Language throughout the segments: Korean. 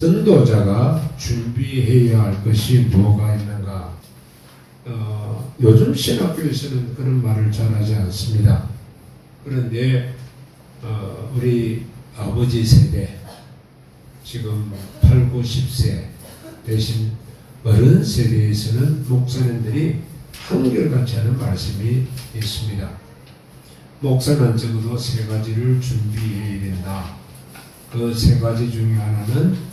전도자가 준비해야 할 것이 뭐가 있는가? 요즘 신학교에서는 그런 말을 잘하지 않습니다. 그런데 우리 아버지 세대, 지금 8, 9, 10세 대신 어른 세대에서는 목사님들이 한결같이 하는 말씀이 있습니다. 목사는 적어도 세 가지를 준비해야 된다. 그 세 가지 중에 하나는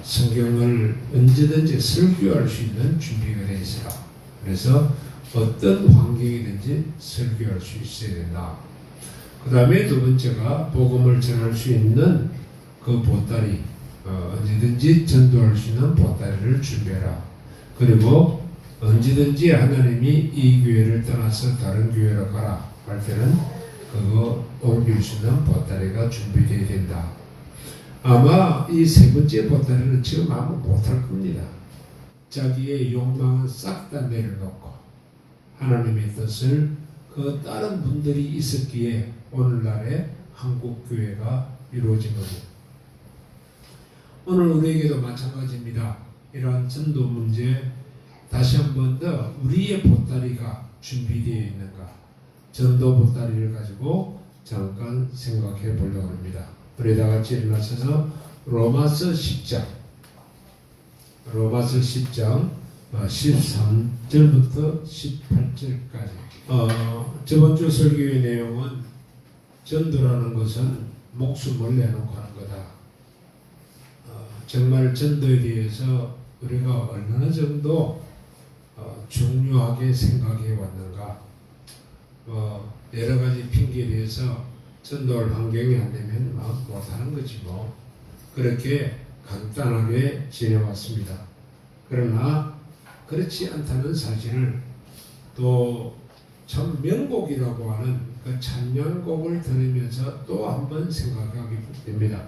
성경을 언제든지 설교할 수 있는 준비가 되어 있어라. 그래서 어떤 환경이든지 설교할 수 있어야 된다. 그 다음에 두 번째가 복음을 전할 수 있는 그 보따리, 언제든지 전도할 수 있는 보따리를 준비해라. 그리고 언제든지 하나님이 이 교회를 떠나서 다른 교회로 가라 할 때는 그거 옮길 수 있는 보따리가 준비되어야 된다. 아마 이 세 번째 보따리는 지금 아마 못할 겁니다. 자기의 욕망은 싹 다 내려놓고 하나님의 뜻을 그 다른 분들이 있었기에 오늘날의 한국교회가 이루어진 겁니다. 오늘 우리에게도 마찬가지입니다. 이러한 전도 문제 다시 한 번 더 우리의 보따리가 준비되어 있는가, 전도 보따리를 가지고 잠깐 생각해 보려고 합니다. 우리 다 같이 일어나셔서 로마서 10장 13절부터 18절까지. 저번 주 설교의 내용은 전도라는 것은 목숨을 내놓고 하는 거다. 정말 전도에 대해서 우리가 얼마나 정도 중요하게 생각해 왔는가. 여러 가지 핑계에 대해서 전도할 환경이 안 되면 못하는 거지 뭐. 그렇게 간단하게 지내왔습니다. 그러나 그렇지 않다는 사실을 또 참 명곡이라고 하는 그 찬양곡을 들으면서 또 한 번 생각하게 됩니다.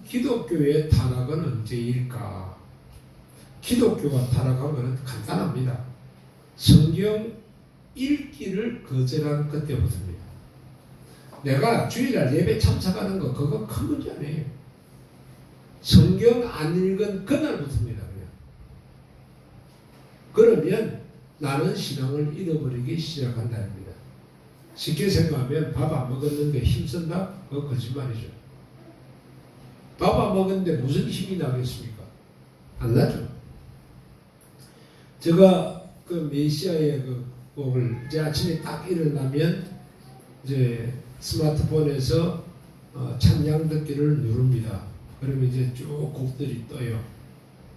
기독교의 타락은 언제일까? 기독교가 타락한 것은 간단합니다. 성경 읽기를 거절한 그때부터입니다. 내가 주일날 예배 참석하는 거 그거 큰 문제 아니에요. 성경 안 읽은 그날부터입니다. 그러면 나는 신앙을 잃어버리기 시작한다입니다. 쉽게 생각하면 밥 안 먹었는데 힘쓴다? 그거 거짓말이죠. 밥 안 먹었는데 무슨 힘이 나겠습니까? 안 나죠. 제가 그 메시아의 그 곡을 이제 아침에 딱 일어나면 이제 스마트폰에서 찬양 듣기를 누릅니다. 그러면 이제 쭉 곡들이 떠요.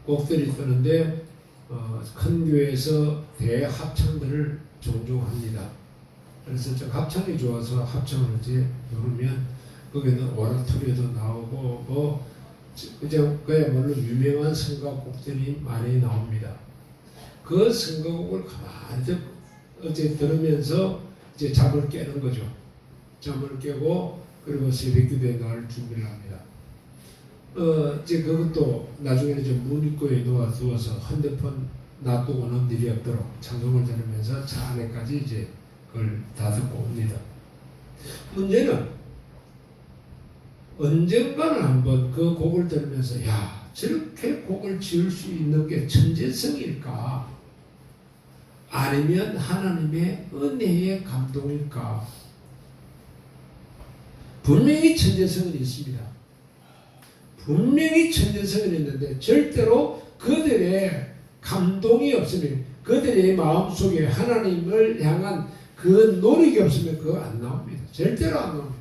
곡들이 뜨는데 큰 교회에서 대합창들을 종종 합니다. 그래서 저 합창이 좋아서 합창을 이제 누르면 거기는 오라토리도 나오고 뭐 그냥 그야말로 유명한 성가곡들이 많이 나옵니다. 그 성가곡을 가만히 어제 들으면서 이제 잠을 깨는 거죠. 잠을 깨고 그리고 새벽기도에 나갈 준비를 합니다. 이제 그것도 나중에는 좀 문 입구에 놓아두어서 핸드폰 놔두고는 일이 없도록 찬송을 들으면서 차 안에까지 이제 그걸 다 듣고 옵니다. 문제는 언젠가는 한번 그 곡을 들으면서 야, 저렇게 곡을 지을 수 있는 게 천재성일까? 아니면 하나님의 은혜의 감동일까? 분명히 천재성은 있습니다. 분명히 천재성은 있는데 절대로 그들의 감동이 없으면, 그들의 마음속에 하나님을 향한 그 노력이 없으면 그거 안 나옵니다. 절대로 안 나옵니다.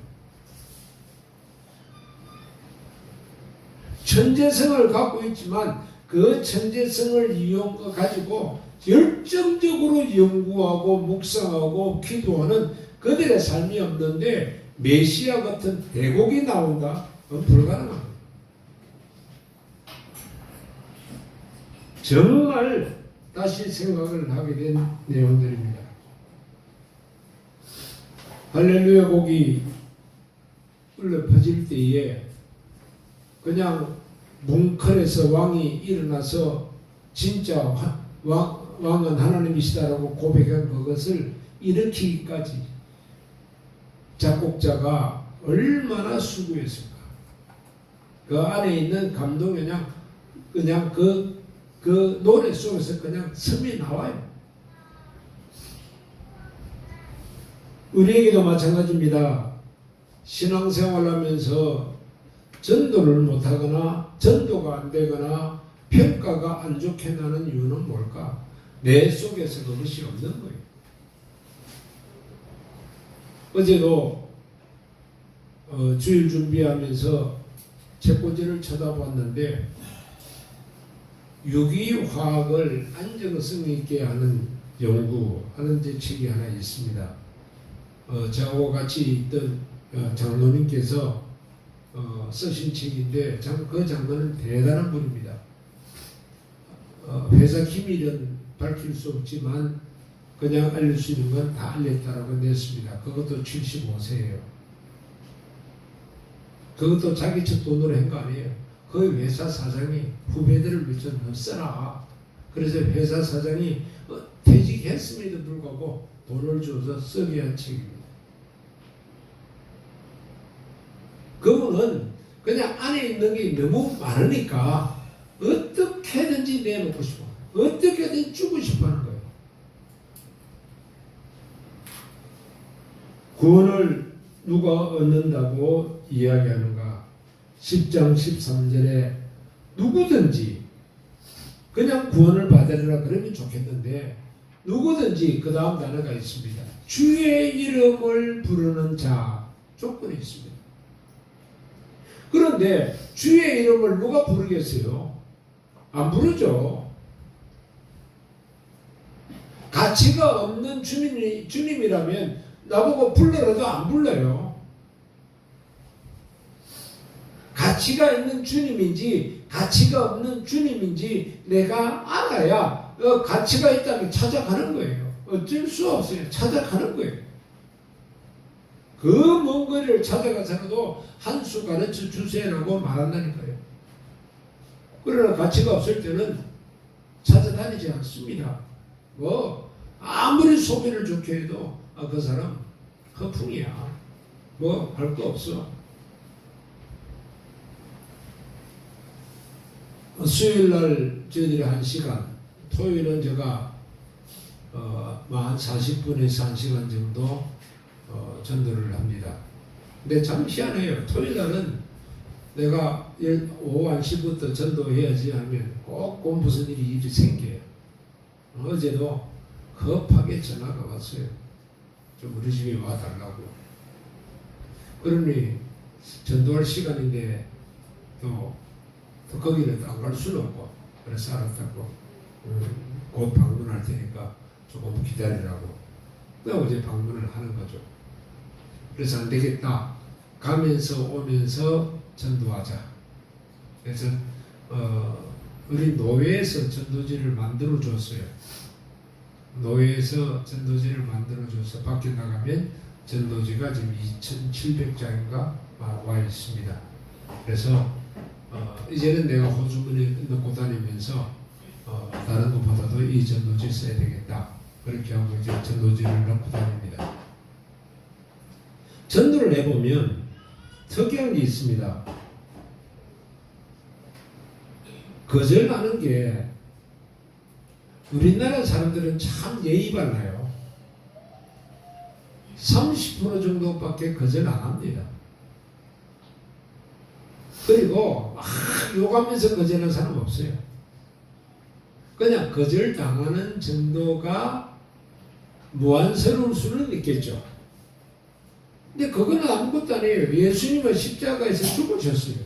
천재성을 갖고 있지만 그 천재성을 가지고 열정적으로 연구하고 묵상하고 기도하는 그들의 삶이 없는데 메시아 같은 대곡이 나온다? 그건 불가능합니다. 정말 다시 생각을 하게 된 내용들입니다. 할렐루야 곡이 울려 퍼질 때에 그냥 뭉클해서 왕이 일어나서 진짜 왕은 하나님이시다라고 고백한 그것을 일으키기까지 작곡자가 얼마나 수고했을까. 그 안에 있는 감동이 그냥 그 노래 속에서 그냥 섬이 나와요. 우리에게도 마찬가지입니다. 신앙생활을 하면서 전도를 못하거나 전도가 안 되거나 평가가 안 좋게 나는 이유는 뭘까? 내 속에서 그것이 없는 거예요. 어제도 주일 준비하면서 책꽂이를 쳐다봤는데 유기화학을 안정성 있게 하는 연구하는 책이 하나 있습니다. 저하고 같이 있던 장로님께서 쓰신 책인데 그 장로는 대단한 분입니다. 회사 기밀은 밝힐 수 없지만 그냥 알릴 수 있는 건 다 알렸다라고 냈습니다. 그것도 75세예요. 그것도 자기 책 돈으로 한 거 아니에요. 그 회사 사장이 후배들을 위해서 너 써라. 그래서 회사 사장이 퇴직했음에도 불구하고 돈을 줘서 쓰게 한 책입니다. 그분은 그냥 안에 있는 게 너무 많으니까 어떻게든지 내놓고 싶어. 어떻게든 주고 싶어 하는 거예요. 구원을 누가 얻는다고 이야기하는가? 10장 13절에 누구든지 그냥 구원을 받으라 그러면 좋겠는데 누구든지 그 다음 단어가 있습니다. 주의 이름을 부르는 자 조건이 있습니다. 그런데 주의 이름을 누가 부르겠어요? 안 부르죠. 가치가 없는 주님이라면 나보고 불러라도 안 불러요. 가치가 있는 주님인지 가치가 없는 주님인지 내가 알아야 가치가 있다면 찾아가는 거예요. 어쩔 수 없어요. 찾아가는 거예요. 그 먼 거리를 찾아가서라도 한 수 가르쳐 주세요라고 말한다니까요. 그러나 가치가 없을 때는 찾아다니지 않습니다. 아무리 소개를 좋게 해도 그 사람 허풍이야. 할 거 없어. 수요일날 저희들이 1시간, 토요일은 제가 한 40분에서 1시간 정도 전도를 합니다. 근데 참 희한해요. 토요일날은 내가 오후 1시부터 전도해야지 하면 꼭 무슨 일이 생겨요. 어제도 급하게 전화가 왔어요. 좀 우리 집에 와달라고. 그러니 전도할 시간인데 또 거기는 안 갈 수는 없고 그래서 알았다고 곧 방문할 테니까 조금 기다리라고. 어제 방문을 하는 거죠. 그래서 안 되겠다. 가면서 오면서 전도하자. 그래서 우리 노회에서 전도지를 만들어 줬어요. 노회에서 전도지를 만들어 줘서 밖에 나가면 전도지가 지금 2,700장인가 와 있습니다. 그래서 이제는 내가 호주머니에 넣고 다니면서 다른 것보다도 이 전도지 써야 되겠다. 그렇게 하고 이제 전도지를 넣고 다닙니다. 전도를 해보면 특이한 게 있습니다. 거절하는 게 우리나라 사람들은 참 예의 발라요. 30% 정도밖에 거절 안 합니다. 그리고 막 욕하면서 거절하는 사람 없어요. 그냥 거절당하는 정도가 무안스러울 수는 있겠죠. 근데 그거는 아무것도 아니에요. 예수님은 십자가에서 죽으셨어요.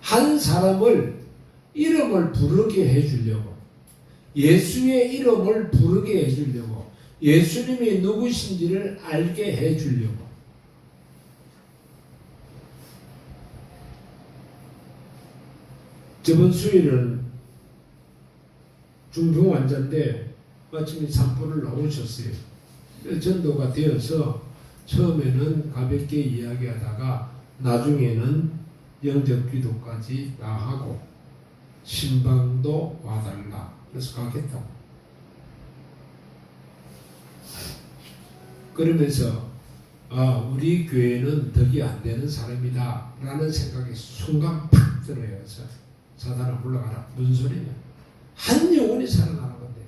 한 사람을 이름을 부르게 해주려고, 예수의 이름을 부르게 해주려고, 예수님이 누구신지를 알게 해주려고. 저번 수요일은 중풍 환자인데 마침 산보를 나오셨어요. 전도가 되어서 처음에는 가볍게 이야기하다가 나중에는 영접 기도까지 다 하고 신방도 와달라. 그래서 가겠다고. 그러면서 우리 교회는 덕이 안 되는 사람이다 라는 생각이 순간 팍 들어요. 사단아 물러가라. 무슨 소리냐? 한 영혼이 살아나는 건데요.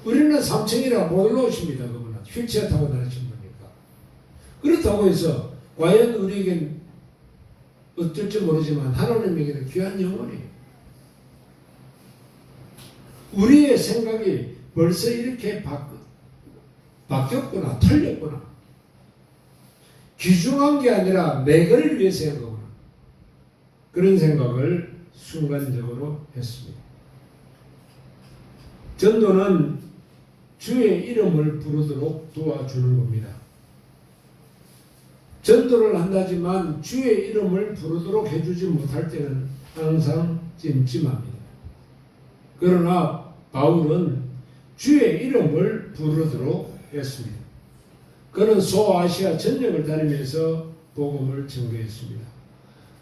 우리는 3층이라 못 올라오십니다. 그분은 휠체어 타고 다니신 거니까. 그렇다고 해서 과연 우리에겐 어쩔지 모르지만 하나님에게는 귀한 영혼이에요. 우리의 생각이 벌써 이렇게 바뀌었구나, 틀렸구나. 귀중한 게 아니라 내가를 위해서 한 거구나. 그런 생각을 순간적으로 했습니다. 전도는 주의 이름을 부르도록 도와주는 겁니다. 전도를 한다지만 주의 이름을 부르도록 해주지 못할 때는 항상 찜찜합니다. 그러나 바울은 주의 이름을 부르도록 했습니다. 그는 소아시아 전역을 다니면서 복음을 전개했습니다.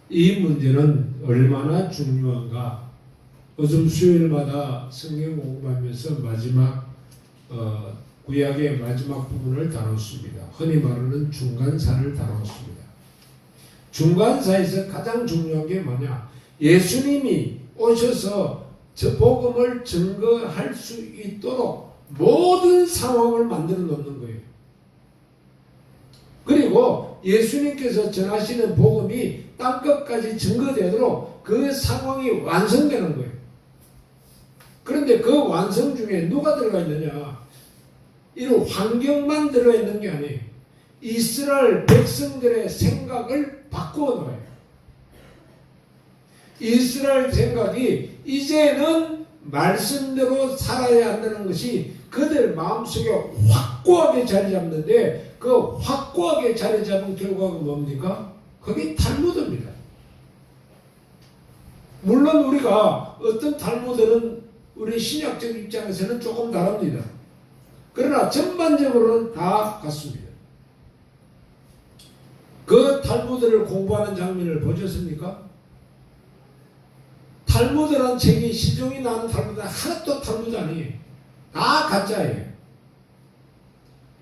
이 문제는 얼마나 중요한가. 요즘 수요일마다 성경 공부하면서 마지막 구약의 마지막 부분을 다뤘습니다. 흔히 말하는 중간사를 다뤘습니다. 중간사에서 가장 중요한 게 뭐냐? 예수님이 오셔서 저 복음을 증거할 수 있도록 모든 상황을 만들어 놓는 거예요. 그리고 예수님께서 전하시는 복음이 땅끝까지 증거되도록 그 상황이 완성되는 거예요. 그런데 그 완성 중에 누가 들어가 있느냐? 이런 환경만 들어있는 게 아니에요. 이스라엘 백성들의 생각을 바꾸어 놓아요. 이스라엘 생각이 이제는 말씀대로 살아야 한다는 것이 그들 마음속에 확고하게 자리 잡는데 그 확고하게 자리 잡은 결과가 뭡니까? 그게 탈무드입니다. 물론 우리가 어떤 탈무드는 우리 신약적 입장에서는 조금 다릅니다. 그러나 전반적으로는 다 같습니다. 그 탈무드를 공부하는 장면을 보셨습니까? 탈무드라는 책이 시중에 나오는 탈무드는 하나도 탈무드 아니에요. 다 가짜예요.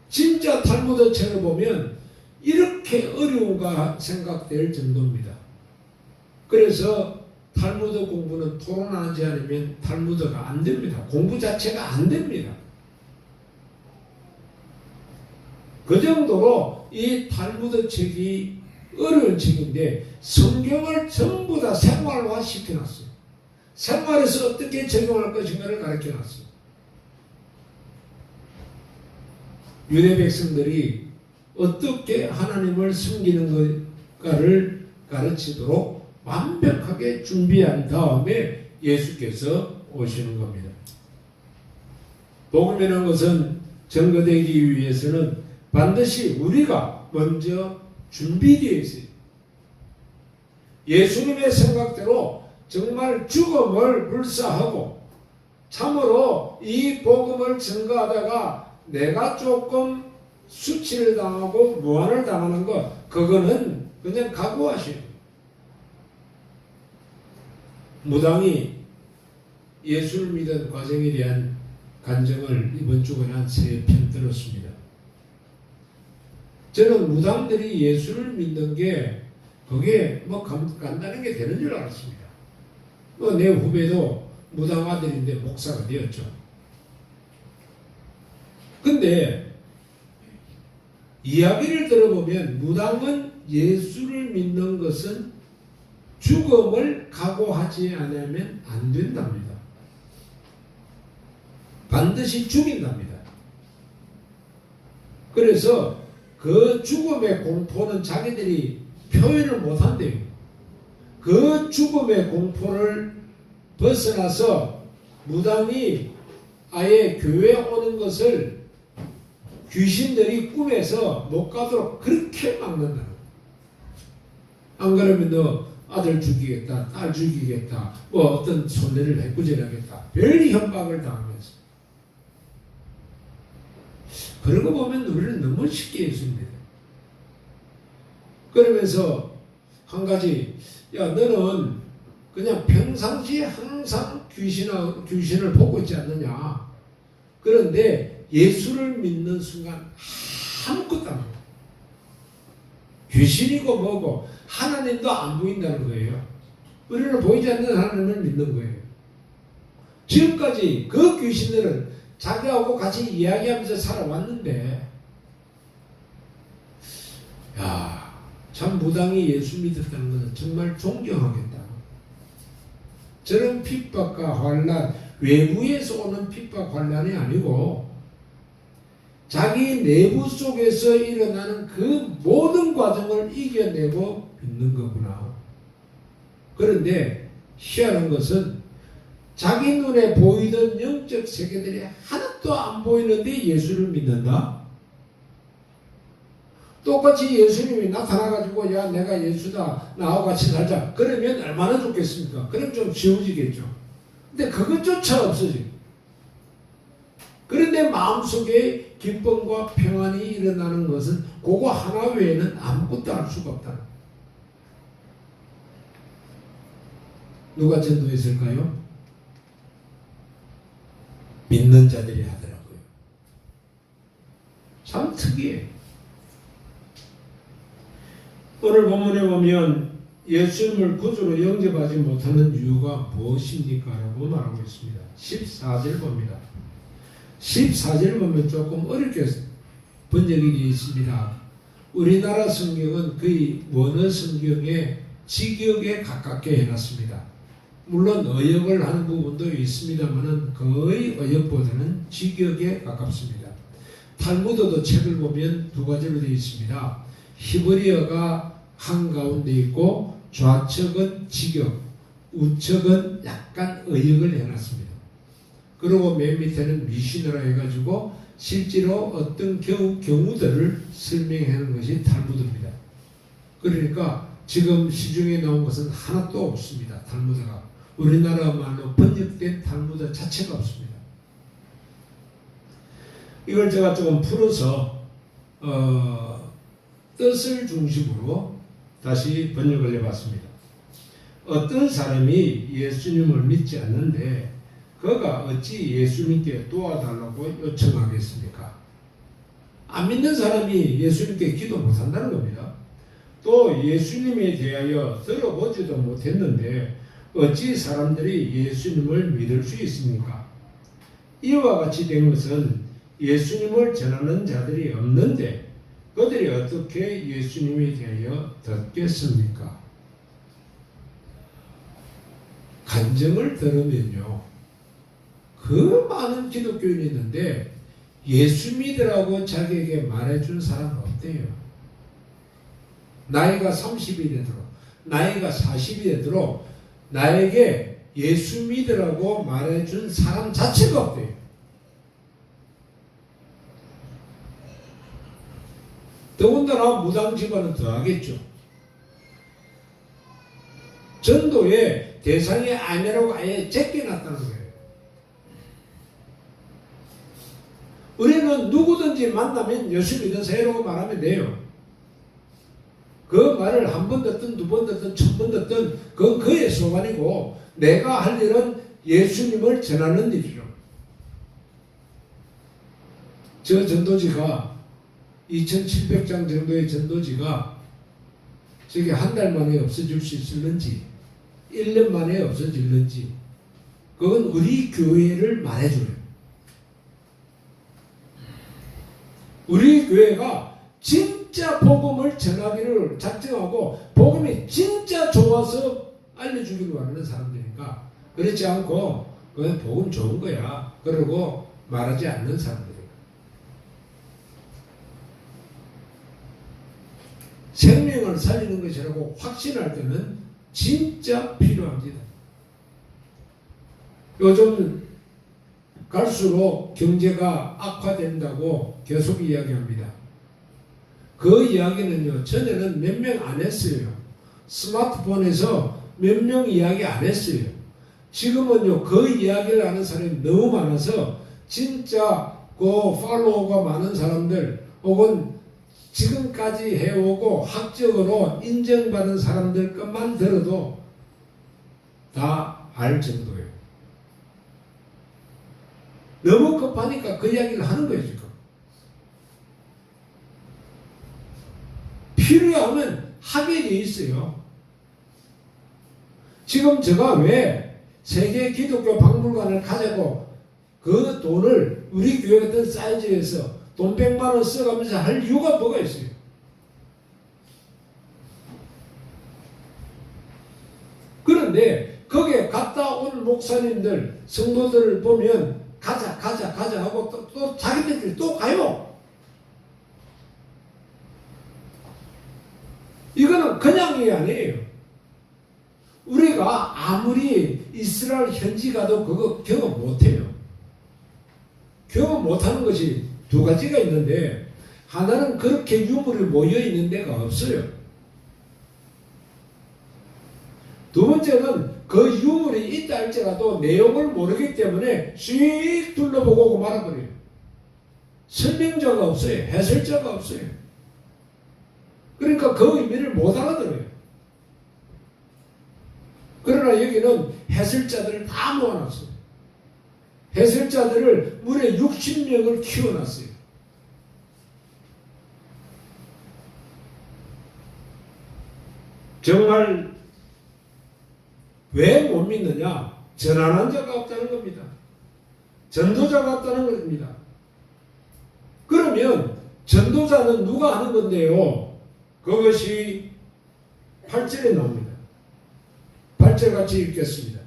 진짜 탈무드 책을 보면 이렇게 어려운가 생각될 정도입니다. 그래서 탈무드 공부는 토론하지 않으면 탈무드가 안 됩니다. 공부 자체가 안 됩니다. 그 정도로 이 탈무드 책이 어려운 책인데 성경을 전부 다 생활화 시켜놨어요. 생활에서 어떻게 적용할 것인가를 가르쳐놨어요. 유대 백성들이 어떻게 하나님을 섬기는 것가를 가르치도록 완벽하게 준비한 다음에 예수께서 오시는 겁니다. 복음이라는 것은 증거되기 위해서는 반드시 우리가 먼저 준비되어 있어요. 예수님의 생각대로 정말 죽음을 불사하고 참으로 이 복음을 증거하다가 내가 조금 수치를 당하고 무한을 당하는 것, 그거는 그냥 각오하시오. 무당이 예수를 믿은 과정에 대한 간증을 이번 주간에 한 3편 들었습니다. 저는 무당들이 예수를 믿는 게 그게 뭐 간단한 게 되는 줄 알았습니다. 내 후배도 무당 아들인데 목사가 되었죠. 근데 이야기를 들어보면 무당은 예수를 믿는 것은 죽음을 각오하지 않으면 안 된답니다. 반드시 죽인답니다. 그래서 그 죽음의 공포는 자기들이 표현을 못한대요. 그 죽음의 공포를 벗어나서 무당이 아예 교회에 오는 것을 귀신들이 꿈에서 못 가도록 그렇게 막는다. 안 그러면 너 아들 죽이겠다, 딸 죽이겠다, 뭐 어떤 손해를 해꾸질하겠다, 별 협박을 당하면서. 그러고 보면 우리는 너무 쉽게 했습니다. 그러면서 한 가지, 야 너는 그냥 평상시에 항상 귀신을 보고 있지 않느냐. 그런데 예수를 믿는 순간 아무것도 안 보여. 귀신이고 뭐고 하나님도 안 보인다는 거예요. 우리는 보이지 않는 하나님을 믿는 거예요. 지금까지 그 귀신들은 자기하고 같이 이야기하면서 살아왔는데, 야, 참 무당이 예수 믿었다는 것은 정말 존경하겠다. 저런 핍박과 환난, 외부에서 오는 핍박 환난이 아니고 자기 내부 속에서 일어나는 그 모든 과정을 이겨내고 믿는 거구나. 그런데 희한한 것은 자기 눈에 보이던 영적 세계들이 하나도 안 보이는데 예수를 믿는다? 똑같이 예수님이 나타나가지고 야 내가 예수다 나하고 같이 살자 그러면 얼마나 좋겠습니까? 그럼 좀 쉬워지겠죠. 근데 그것조차 없어지. 그런데 마음속에 기쁨과 평안이 일어나는 것은 그거 하나 외에는 아무것도 알 수가 없다. 누가 전도했을까요? 믿는 자들이 하더라고요. 참 특이해. 오늘 본문에 보면 예수님을 구주로 영접하지 못하는 이유가 무엇입니까? 라고 말하고 있습니다. 14절 봅니다. 14절 보면 조금 어렵게 번역이 되어 있습니다. 우리나라 성경은 거의 원어 성경의 직역에 가깝게 해놨습니다. 물론 어역을 하는 부분도 있습니다만 거의 어역보다는 직역에 가깝습니다. 탈무드도 책을 보면 두 가지로 되어 있습니다. 히브리어가 한가운데 있고 좌측은 직역, 우측은 약간 어역을 해놨습니다. 그리고 맨 밑에는 미시너라 해가지고 실제로 어떤 경우들을 설명하는 것이 탈무드입니다. 그러니까 지금 시중에 나온 것은 하나도 없습니다. 탈무드가. 우리나라 말로 번역된 탈무드 자체가 없습니다. 이걸 제가 조금 풀어서 뜻을 중심으로 다시 번역을 해봤습니다. 어떤 사람이 예수님을 믿지 않는데 그가 어찌 예수님께 도와달라고 요청하겠습니까? 안 믿는 사람이 예수님께 기도 못한다는 겁니다. 또 예수님에 대하여 들어보지도 못했는데 어찌 사람들이 예수님을 믿을 수 있습니까? 이와 같이 된 것은 예수님을 전하는 자들이 없는데 그들이 어떻게 예수님에 대하여 듣겠습니까? 간증을 들으면요, 그 많은 기독교인이 있는데 예수 믿으라고 자기에게 말해준 사람은 없대요. 나이가 30이 되도록, 나이가 40이 되도록 나에게 예수 믿으라고 말해준 사람 자체가 없대요. 더군다나 무당 집안은 더 하겠죠. 전도의 대상이 아니라고 아예 제껴놨다는 거예요. 우리는 누구든지 만나면 예수 믿으세요라고 말하면 돼요. 그 말을 한 번 듣든 두 번 듣든 천 번 듣든 그건 그의 소관이고 내가 할 일은 예수님을 전하는 일이죠. 저 전도지가 2700장 정도의 전도지가 저게 한 달 만에 없어질 수 있을는지 1년 만에 없어질는지 그건 우리 교회를 말해줘요. 우리 교회가 진짜 복음을 전하기를 작정하고 복음이 진짜 좋아서 알려주기를 원하는 사람들이니까 그렇지 않고 그건 복음 좋은 거야 그러고 말하지 않는 사람들이에요. 생명을 살리는 것이라고 확신할 때는 진짜 필요합니다. 요즘 갈수록 경제가 악화된다고 계속 이야기합니다. 그 이야기는요, 전에는 몇 명 안 했어요. 스마트폰에서 몇 명 이야기 안 했어요. 지금은요, 그 이야기를 하는 사람이 너무 많아서 진짜 그 팔로워가 많은 사람들 혹은 지금까지 해오고 학적으로 인정받은 사람들 것만 들어도 다 알 정도예요. 너무 급하니까 그 이야기를 하는 거예요, 지금. 필요하면 하게 돼 있어요. 지금 제가 왜 세계 기독교 박물관을 가자고 그 돈을 우리 교회 같은 사이즈에서 돈 100만 원 써가면서 할 이유가 뭐가 있어요? 그런데 거기에 갔다 온 목사님들, 성도들을 보면 가자 하고 또 자기들끼리 또 가요. 이거는 그냥이 아니에요. 우리가 아무리 이스라엘 현지 가도 그거 경험 못해요. 경험 못하는 것이 두 가지가 있는데, 하나는 그렇게 유물이 모여 있는 데가 없어요. 두 번째는 그 유물이 있다 할지라도 내용을 모르기 때문에 씩 둘러보고 오고 말아버려요. 설명자가 없어요. 해설자가 없어요. 그러니까 그 의미를 못 알아들어요. 그러나 여기는 해설자들을 다 모아놨어요. 해설자들을 무려 60명을 키워놨어요. 정말 왜 못 믿느냐? 전환한 자가 없다는 겁니다. 전도자가 없다는 겁니다. 그러면 전도자는 누가 하는 건데요? 그것이 8절에 나옵니다. 8절 같이 읽겠습니다.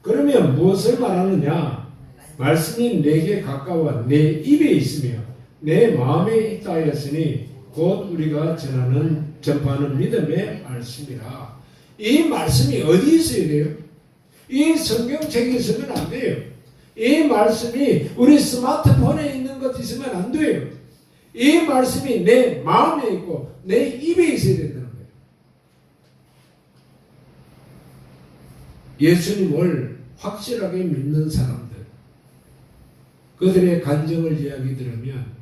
그러면 무엇을 말하느냐? 말씀이 내게 가까워 내 입에 있으며 내 마음에 있다 하였으니 곧 우리가 전파하는 믿음의 말씀이라. 이 말씀이 어디 있어야 돼요? 이 성경책에 있으면 안 돼요. 이 말씀이 우리 스마트폰에 있는 것 있으면 안 돼요. 이 말씀이 내 마음에 있고 내 입에 있어야 된다는 거예요. 예수님을 확실하게 믿는 사람들, 그들의 간증을 이야기 들으면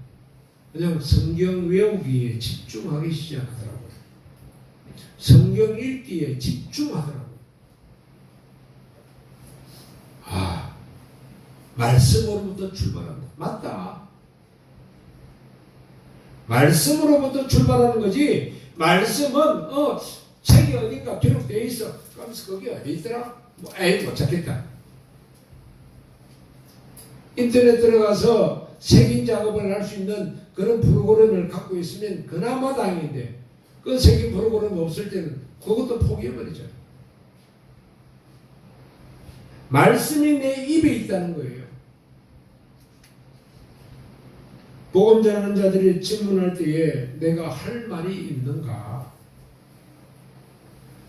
그냥 성경 외우기에 집중하기 시작하더라고요. 성경 읽기에 집중하더라고요. 말씀으로부터 출발한다. 맞다. 말씀으로부터 출발하는 거지. 말씀은 책이 어딘가 기록되어 있어. 그러면서 거기 어디 있더라? 못 찾겠다. 인터넷 들어가서 색인 작업을 할 수 있는 그런 프로그램을 갖고 있으면 그나마 다행인데, 그 색인 프로그램이 없을 때는 그것도 포기해버리죠. 말씀이 내 입에 있다는 거예요. 복음 전하는 자들이 질문할 때에 내가 할 말이 있는가?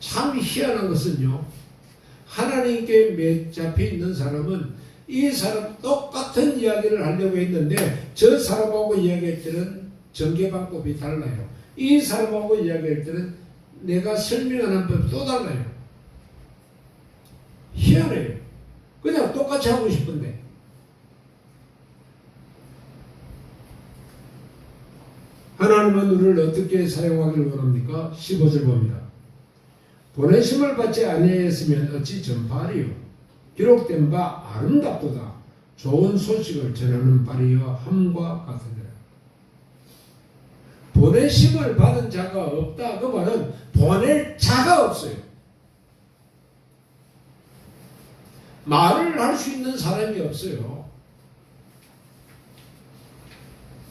참 희한한 것은요, 하나님께 맺잡혀 있는 사람은 이 사람 똑같은 이야기를 하려고 했는데 저 사람하고 이야기할 때는 전개 방법이 달라요. 이 사람하고 이야기할 때는 내가 설명하는 법이 또 달라요. 희한해요. 그냥 똑같이 하고 싶은데. 하나님은 우리를 어떻게 사용하기를 원합니까? 15절 봅니다. 보내심을 받지 아니하였으면 어찌 전파하리요? 기록된 바 아름답도다. 좋은 소식을 전하는 바리와 함과 같으니라. 보내심을 받은 자가 없다. 그 말은 보낼 자가 없어요. 말을 할 수 있는 사람이 없어요.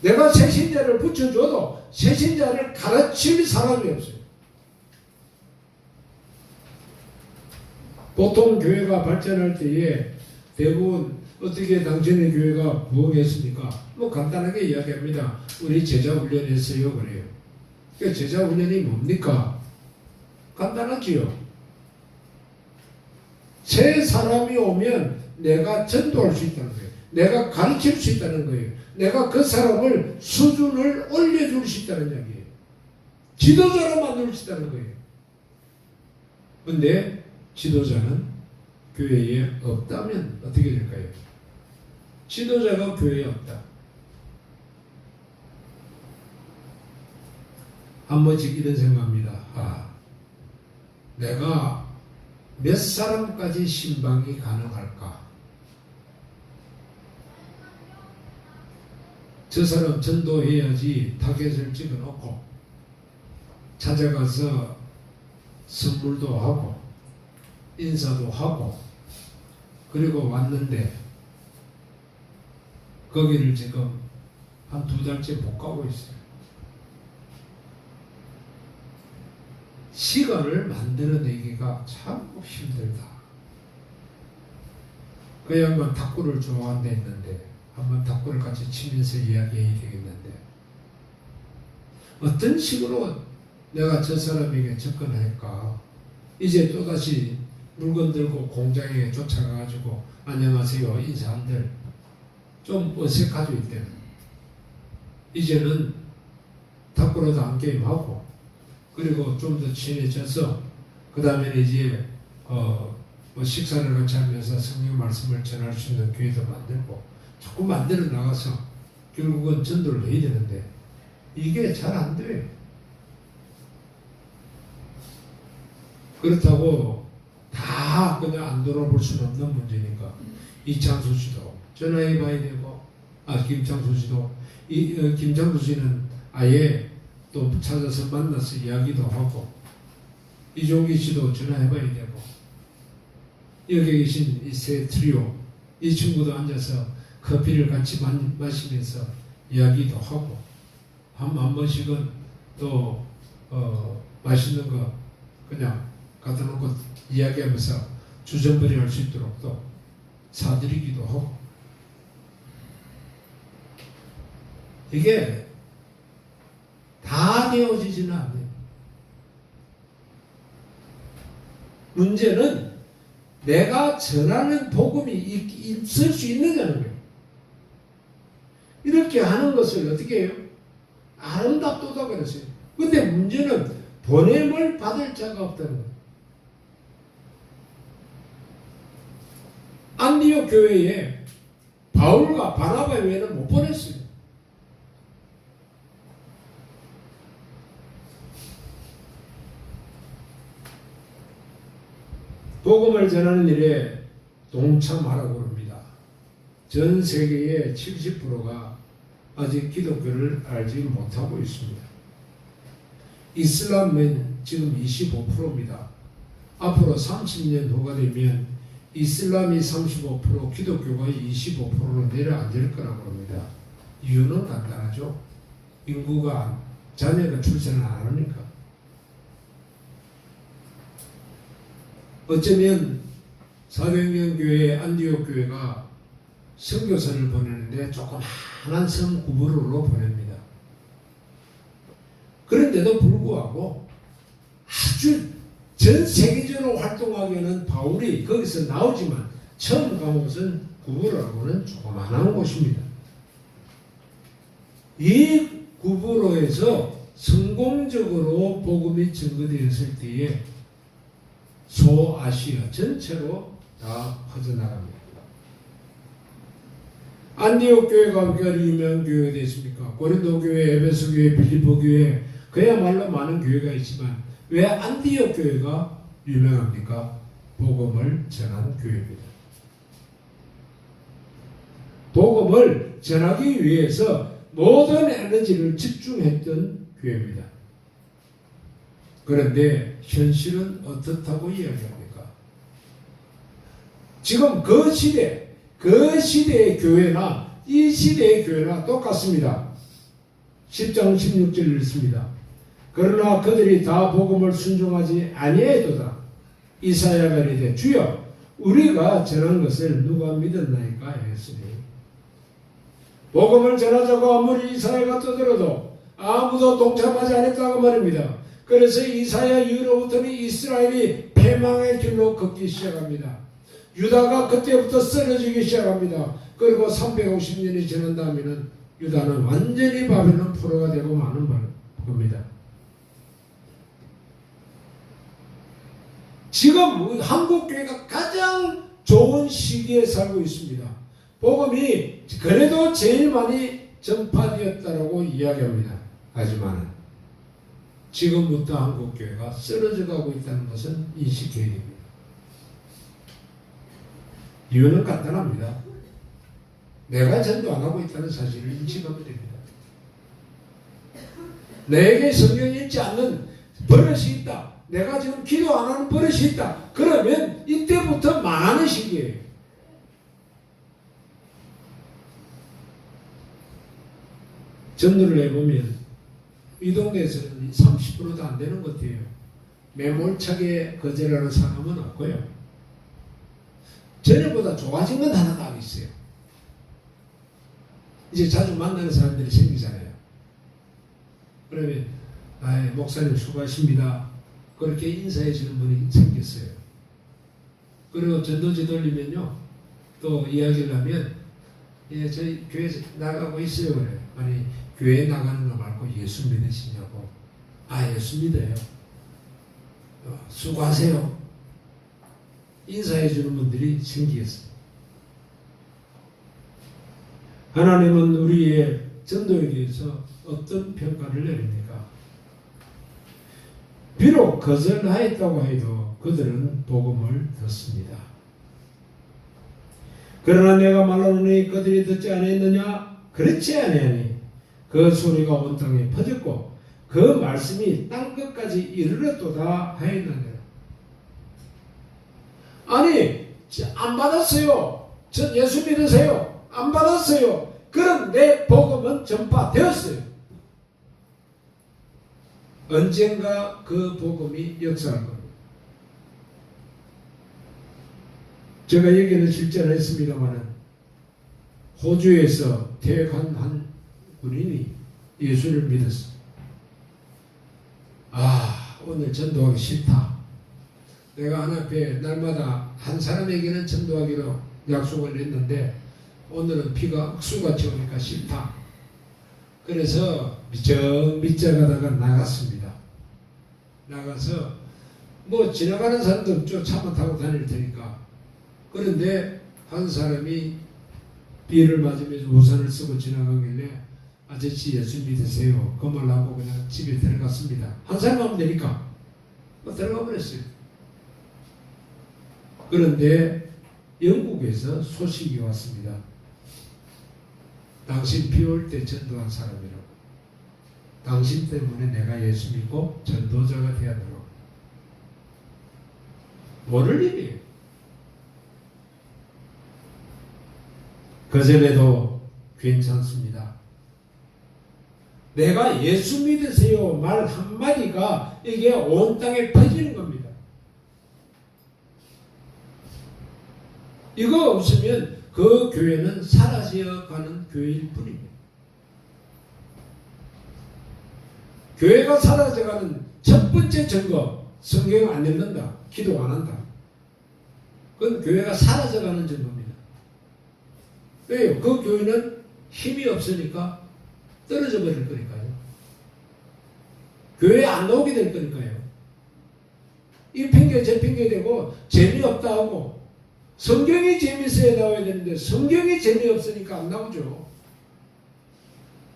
내가 새신자를 붙여줘도 새신자를 가르칠 사람이 없어요. 보통 교회가 발전할 때에 대부분 어떻게 당신의 교회가 부흥했습니까? 뭐 간단하게 이야기합니다. 우리 제자 훈련했어요. 그래요. 그러니까 제자 훈련이 뭡니까? 간단하지요. 새 사람이 오면 내가 전도할 수 있다는 거예요. 내가 가르칠 수 있다는 거예요. 내가 그 사람을 수준을 올려줄 수 있다는 이야기예요. 지도자로 만들 수 있다는 거예요. 그런데 지도자는 교회에 없다면 어떻게 될까요? 지도자가 교회에 없다. 한 번씩 이런 생각합니다. 내가 몇 사람까지 신방이 가능할까? 저 사람 전도해야지 타겟을 찍어놓고 찾아가서 선물도 하고 인사도 하고 그리고 왔는데 거기를 지금 한 2달째 못 가고 있어요. 시간을 만들어내기가 참 힘들다. 그 양반 탁구를 좋아한다 했는데 한번 탁구를 같이 치면서 이야기해야 되겠는데 어떤 식으로 내가 저 사람에게 접근할까? 이제 또다시 물건 들고 공장에 쫓아가가지고 안녕하세요 인사한들 좀 어색하죠 이때는. 이제는 탁구로도 한 게임하고 그리고 좀 더 친해져서 그 다음에 이제 뭐 식사를 같이 하면서 성경 말씀을 전할 수 있는 교회도 만들고 자꾸 만들어 나가서 결국은 전도를 해야 되는데 이게 잘 안 돼요. 그렇다고 다 그냥 안 돌아볼 수는 없는 문제니까 이창수 씨도 전화해 봐야 되고 김창수 씨도 김창수 씨는 아예 또 찾아서 만나서 이야기도 하고 이종기 씨도 전화해 봐야 되고 여기 계신 이 세 트리오 이 친구도 앉아서 커피를 같이 마시면서 이야기도 하고 한 번씩은 또 맛있는 거 그냥 갖다 놓고 이야기하면서 주전부리 할 수 있도록 또 사드리기도 하고 이게 다 되어지지는 않아요. 문제는 내가 전하는 복음이 있을 수 있느냐는 거예요. 이렇게 하는 것을 어떻게 해요? 아름답도다 그랬어요. 근데 문제는 보냄을 받을 자가 없다는 거예요. 안디옥 교회에 바울과 바나바 외에는 못 보냈어요. 복음을 전하는 일에 동참하라고 합니다. 전 세계의 70%가 아직 기독교를 알지 못하고 있습니다. 이슬람은 지금 25%입니다. 앞으로 30년 후가 되면 이슬람이 35%, 기독교가 25%로 내려앉을 거라고 합니다. 이유는 간단하죠. 인구가 자녀가 출산을 안 하니까. 어쩌면 사도행전 교회 안디옥 교회가 선교사를 보내는데 조그마한 섬 구부로로 보냅니다. 그런데도 불구하고 아주 전 세계적으로 활동하기에는 바울이 거기서 나오지만 처음 간 곳은 구부로라고는 조그마한 곳입니다. 이 구부로에서 성공적으로 복음이 증거되었을 때에 소아시아 전체로 다 퍼져나갑니다. 안디옥 교회가 얼마나 유명한 교회가 됐습니까? 고린도 교회, 에베소 교회, 빌립보 교회 그야말로 많은 교회가 있지만 왜 안디옥 교회가 유명합니까? 복음을 전한 교회입니다. 복음을 전하기 위해서 모든 에너지를 집중했던 교회입니다. 그런데 현실은 어떻다고 이야기합니까? 지금 그 시대의 교회나 이 시대의 교회나 똑같습니다. 10장 16절을 읽습니다. 그러나 그들이 다 복음을 순종하지 아니하도다. 이사야가 이르되 주여 우리가 전한 것을 누가 믿었나이까 했으니 복음을 전하자고 아무리 이사야가 떠들어도 아무도 동참하지 않았다고 말입니다. 그래서 이사야 이후로부터는 이스라엘이 패망의 길로 걷기 시작합니다. 유다가 그때부터 쓰러지기 시작합니다. 그리고 350년이 지난 다음에는 유다는 완전히 바벨론 포로가 되고 마는 겁니다. 지금 한국교회가 가장 좋은 시기에 살고 있습니다. 복음이 그래도 제일 많이 전파되었다라고 이야기합니다. 하지만 지금부터 한국교회가 쓰러져 가고 있다는 것은 인식해야 됩니다. 이유는 간단합니다. 내가 전도 안 하고 있다는 사실을 인식하면 됩니다. 내게 성경이 읽지 않는 버릇이 있다. 내가 지금 기도 안 하는 버릇이 있다. 그러면 이때부터 망하는 시기예요. 전도를 해보면 이 동네에서는 30%도 안 되는 것 같아요. 매몰차게 거절하는 사람은 없고요. 전에보다 좋아진 건 하나도 안 있어요. 이제 자주 만나는 사람들이 생기잖아요. 그러면 목사님 수고하십니다. 그렇게 인사해 주는 분이 생겼어요. 그리고 전도지 돌리면요. 또 이야기를 하면 저희 교회 나가고 있어요. 그래요. 아니 교회 나가는 거 말고 예수 믿으시냐고. 예수 믿어요. 수고하세요. 인사해 주는 분들이 생기겠어요. 하나님은 우리의 전도에 대해서 어떤 평가를 내립니까? 비록 거절하였다고 해도 그들은 복음을 듣습니다. 그러나 내가 말하노니 그들이 듣지 아니했느냐? 그렇지 아니하니 그 소리가 온 땅에 퍼졌고 그 말씀이 땅끝까지 이르렀도다 하였느니라. 아니 안 받았어요. 전 예수 믿으세요. 안 받았어요. 그럼 내 복음은 전파되었어요. 언젠가 그 복음이 역사할 겁니다. 제가 여기는 실제로 했습니다만 호주에서 퇴역한 한 군인이 예수를 믿었어요. 오늘 전도하기 싫다. 내가 하나님께 날마다 한 사람에게는 전도하기로 약속을 했는데 오늘은 비가 흑수같이 오니까 싫다. 그래서 저 밑에 가다가 나갔습니다. 나가서 지나가는 사람도 좀 차만 타고 다닐 테니까. 그런데 한 사람이 비를 맞으면서 우산을 쓰고 지나가길래 아저씨 예수 믿으세요. 그 말 하고 그냥 집에 들어갔습니다. 한 사람 하면 되니까 들어가 버렸어요. 그런데 영국에서 소식이 왔습니다. 당신 비 올 때 전도한 사람이라고. 당신 때문에 내가 예수 믿고 전도자가 되었다고. 모를 일이에요. 거절해도 괜찮습니다. 내가 예수 믿으세요 말 한마디가 이게 온 땅에 퍼지는 겁니다. 이거 없으면 그 교회는 사라져가는 교회일 뿐입니다. 교회가 사라져가는 첫 번째 증거, 성경 안 읽는다, 기도 안 한다. 그건 교회가 사라져가는 증거입니다. 왜요? 그 교회는 힘이 없으니까 떨어져 버릴 거니까요. 교회에 안 나오게 될 거니까요. 이 핑계 저 핑계 대고 재미없다 하고 성경이 재밌어야 나와야 되는데 성경이 재미없으니까 안 나오죠.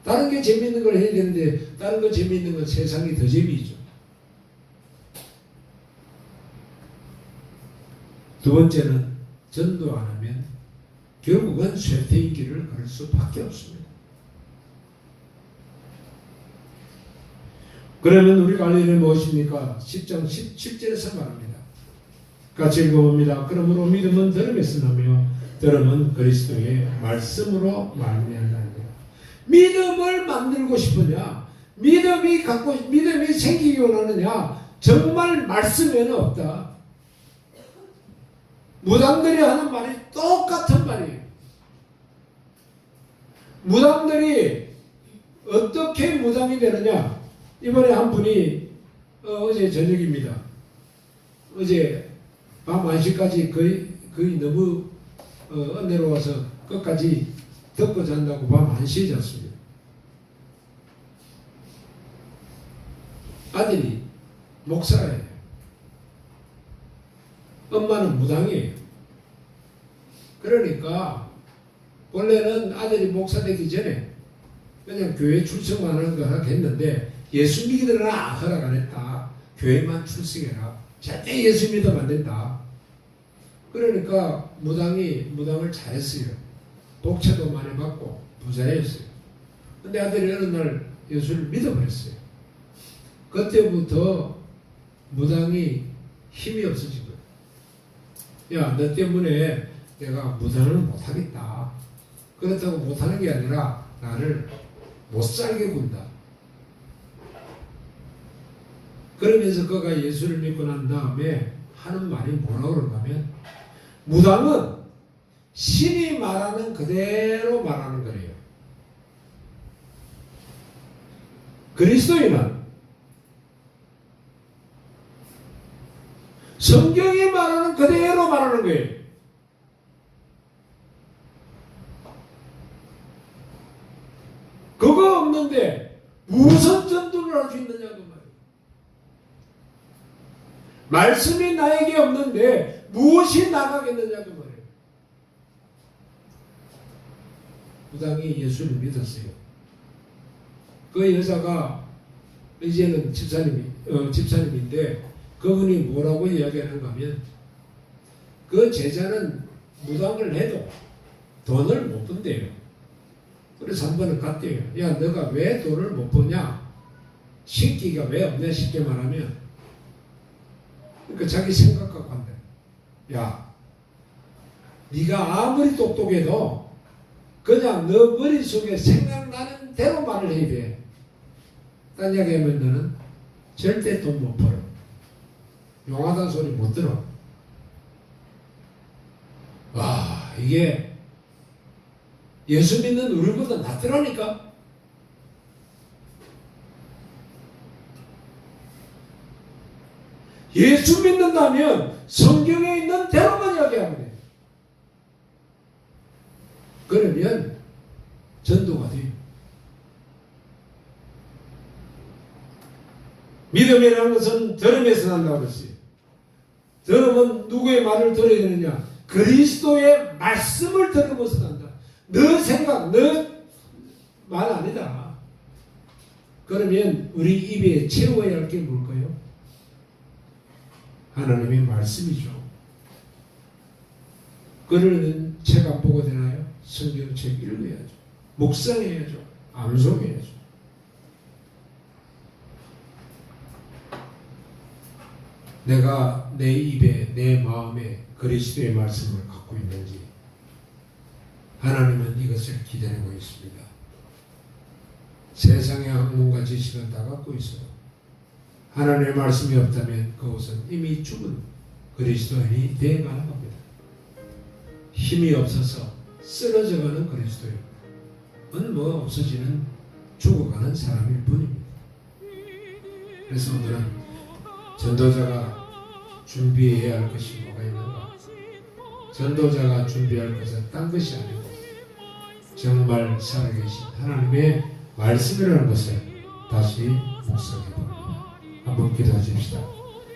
다른 게 재미있는 걸 해야 되는데 다른 거 재미있는 건 세상이 더 재미있죠. 두 번째는 전도 안 하면 결국은 쇠퇴의 길을 걸을 수밖에 없습니다. 그러면 우리가 알 일은 무엇입니까? 10장 17절에서 말합니다. 같이 읽어봅니다. 그러므로 믿음은 들음에서 나며 들음은 그리스도의 말씀으로 말미암나니. 믿음을 만들고 싶으냐? 믿음이 생기기 원하느냐? 정말 말씀에는 없다. 무당들이 하는 말이 똑같은 말이에요. 무당들이 어떻게 무당이 되느냐? 이번에 한 분이 어제 저녁입니다. 어제 밤 1시까지 거의 너무 은혜로워서 끝까지 덮고 잔다고 밤 1시에 잤습니다. 아들이 목사예요. 엄마는 무당이에요. 그러니까 원래는 아들이 목사 되기 전에 그냥 교회 출석만 하는 거 하겠는데 예수 믿으라 허락 안 했다. 교회만 출석해라. 절대 예수 믿으면 안 된다. 그러니까 무당을 잘했어요. 복채도 많이 받고 부자였어요. 근데 아들이 어느 날 예수를 믿어버렸어요. 그때부터 무당이 힘이 없어진 거예요. 야, 너 때문에 내가 무당을 못하겠다. 그렇다고 못하는 게 아니라 나를 못살게 군다. 그러면서 그가 예수를 믿고 난 다음에 하는 말이 뭐라고 그러냐면, 무당은 신이 말하는 그대로 말하는 거래요. 그리스도인은 성경이 말하는 그대로 말하는 거예요. 그거 없는데 무슨 전도를 할 수 있느냐고 말이에요. 말씀이 나에게 없는데 무엇이 나가겠느냐고 말이에요. 무당이 예수를 믿었어요. 그 여자가 이제는 집사님인데 그분이 뭐라고 이야기하는가 하면, 그 제자는 무당을 해도 돈을 못 번대요. 그래서 한 번은 갔대요. 야, 너가 왜 돈을 못 버냐? 신기가 왜 없냐? 쉽게 말하면. 그러니까 자기 생각하고 한다. 야, 네가 아무리 똑똑해도 그냥 너 머릿속에 생각나는 대로 말을 해야 돼. 딴 이야기 하면 너는 절대 돈 못 벌어. 용하다는 소리 못 들어. 와, 이게 예수 믿는 우리보다 낫더라니까. 예수 믿는다면 성경에 있는 대로만 이야기하면 돼. 그러면 전도가 돼요. 믿음이라는 것은 들음에서 난다고 그랬어요. 들음은 누구의 말을 들어야 되느냐? 그리스도의 말씀을 들으면서 난다. 너 생각, 너 말 아니다. 그러면 우리 입에 채워야 할 게 뭘까요? 하나님의 말씀이죠. 그러면 책 안 보고 되나요? 성경책 읽어야죠. 묵상해야죠. 암송해야죠. 내가 내 입에, 내 마음에 그리스도의 말씀을 갖고 있는지, 하나님은 이것을 기다리고 있습니다. 세상의 학문과 지식은 다 갖고 있어도 하나님의 말씀이 없다면 그것은 이미 죽은 그리스도인이 되어가는 겁니다. 힘이 없어서 쓰러져가는 그리스도인은 뭐 없어지는, 죽어가는 사람일 뿐입니다. 그래서 오늘은 전도자가 준비해야 할 것이 뭐가 있는가? 전도자가 준비할 것은 딴 것이 아니고 정말 살아계신 하나님의 말씀이라는 것을 다시 묵상해 봅니다. 한번 기도하십시다.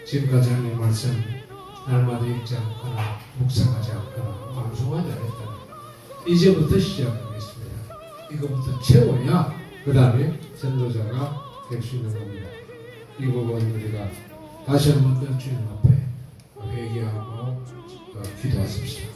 지금까지 하나님의 말씀 날마다 읽지 않거나 묵상하지 않거나 암송하지 않았다면 이제부터 시작하겠습니다. 이거부터 채워야 그 다음에 전도자가 될 수 있는 겁니다. 이 부분 우리가 다시 한번 더 주님 앞에 회개하고 기도하십시오.